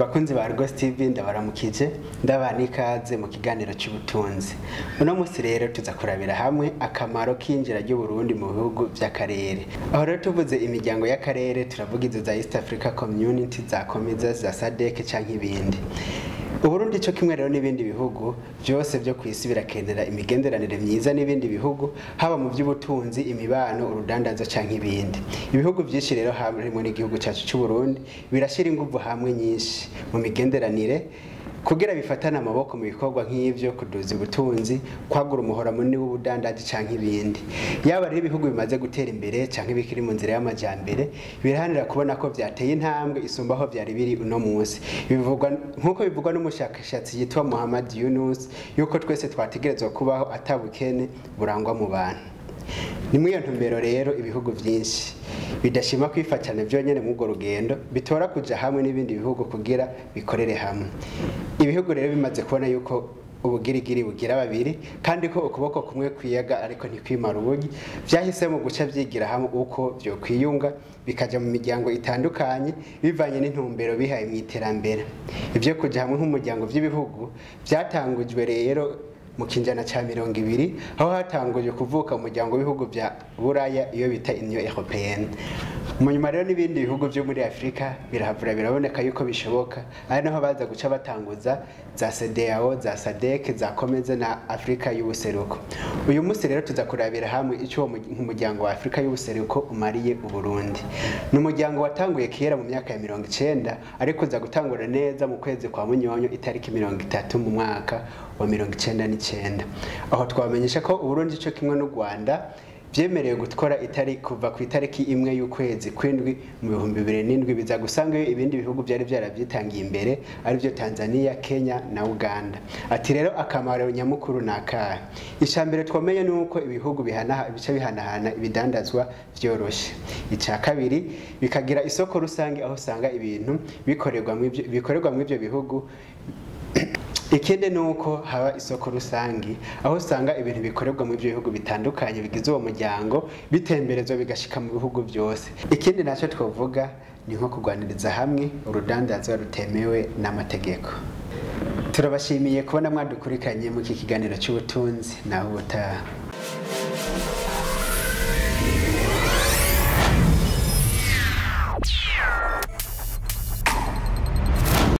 Bakunzi ba Rwose TV ndabaramukije ndabana ikaze mu kiganiro cy'ubutunzi. Uno munsi rero tuza kurabira hamwe akamaro k'injira ry'u Burundi mu bihugu vy'akarere. Aho rero tuvuze imiryango y'akarere turavuga izo za East Africa Community, za Komiza, za SADC canke ibindi. Uburundi cyo kimwe rero nibindi bihugu vyose vyo kw'isi birakenera imigenderanire myiza nibindi bihugu, haba mu vy'ubutunzi, imibano, urudandazwa canke ibindi. Ibihugu vyinshi rero harimo n'igihugu cyacu cy'u Burundi birashira inguvu hamwe nyinshi mu migenderanire kugira bifatana amaboko mu bikorwa nk'ivyo kuduza ubutunzi, kwagura umuhora munini w'ubudandaji canke ibindi. Yaba rero ibihugu bimaze gutera imbere canke bikiri mu nzira y'amajambere birahanira kubona ko vyateye intambwe isumbaho vyari biri uno munsi. Bivugwa nkuko bivugwa n'umushakashatsi yitwa Muhammad Yunus yuko twese twategerezwa kubaho atabukene burangwa mu bantu. Ni mwiyo ntumbero rero ibihugu vyinshi bidashima kwifatana vyonyene mu rugendo bitora kuja hamwe n'ibindi bihugu kugira bikorere hamwe. Ibihugu rero bimaze kubona yuko ubugirigiri bugira babiri kandi ko ukuboko kumwe kwiyaga ariko ntikwimara ubugi, vyahisemo guca vyigira hamwe uko vyo kwiyunga bikaja mu miryango itandukanye bivanye n'intumbero bihaye mu iterambere. Ivyo kuja hamwe nk'umuryango vy'ibihugu vyatangujwe rero mu kinjana ca 200 aho hatanguje kuvuka umuryango w'ibihugu vya Buraya iyo bita Union Européenne. Munyuma rero n'ibindi bihugu vyo muri Afrika birahavura biraboneka yuko bishoboka, ari naho baza guca batanguza za CEDEAO, za SADC, za Komeze na Afrika y'ubuseruko. Uyu munsi rero tuza kurabira hamwe ico umuryango wa Afrika y'ubuseruko umariye u Burundi. Ni umuryango watanguye kera mu myaka ya 90 ariko uza gutangura neza mu kwezi kwa Munyonyo itariki 30 mu mwaka wa 1999. Aho twamenyesha ko Burundi cyo kimwe n'u Rwanda vyemerewe gutwara kuva ku itariki imwe y'ukwezi kw'indwi mu 2007 biza gusanga ibindi bihugu byari byaravyitangiye imbere ari byo Tanzania, Kenya na Uganda. Ati rero akamaro nyamukuru nakahe. Icambere twamenye nuko ibihugu bice bihanahana ibidandazwa vyoroshe. Ica kabiri bikagira isoko rusange aho usanga ibintu bikorerwa mu ivyo bihugu. Ikindi nuko haba isoko rusangi aho usanga ibintu bikorerwa mu bihugu bitandukanye bigize uwo muryango bitemberezwa bigashika mu bihugu byose. Ikindi naco twovuga ni nko kugwaniriza hamwe urudandazwa rutemewe n'amategeko. Turabashimiye kubona mwadukurikanye mu kiganiro cy'ubutunzi naho ubutaha.